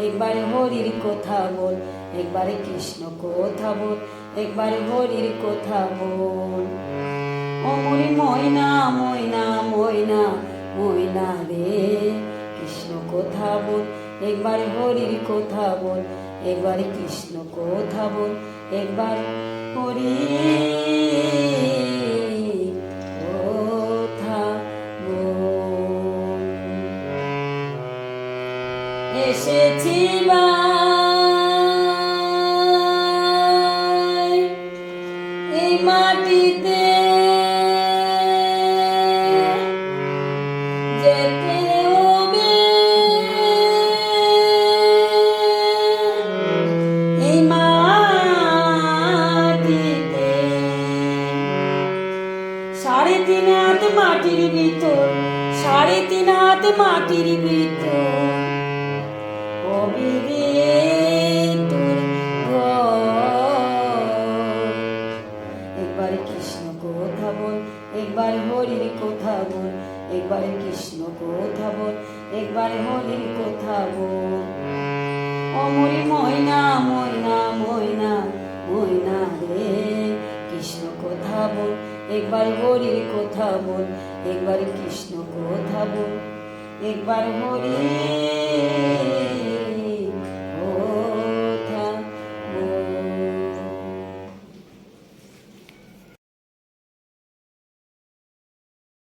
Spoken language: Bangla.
একবার হরির কথা বল, একবার কৃষ্ণ কথা বল, একবার হরির কথা বল। অমরি ময়না ময়না ময়না ময়না রে, কৃষ্ণ কথা বল, একবার হরির কথা বল, একবার কৃষ্ণ কথা বল, একবার হরি কথা বল। এসেছি এই মাটিতে, যেতে হবে এই মাটিতে। 3.5 হাত মাটির ভিতর, 3.5 হাত মাটির ভিতর হবে রে তোর ঘর। একবার কৃষ্ণ কথা বল, একবার হরির কথা বল, একবার কৃষ্ণ কথা বল, একবার হরির কথা বল। অমরি ময়না ময়না ময়না ময়না রে, কৃষ্ণ কথা বল, একবার হরির কথা বল, একবার কৃষ্ণ কথা বল, একবার হরি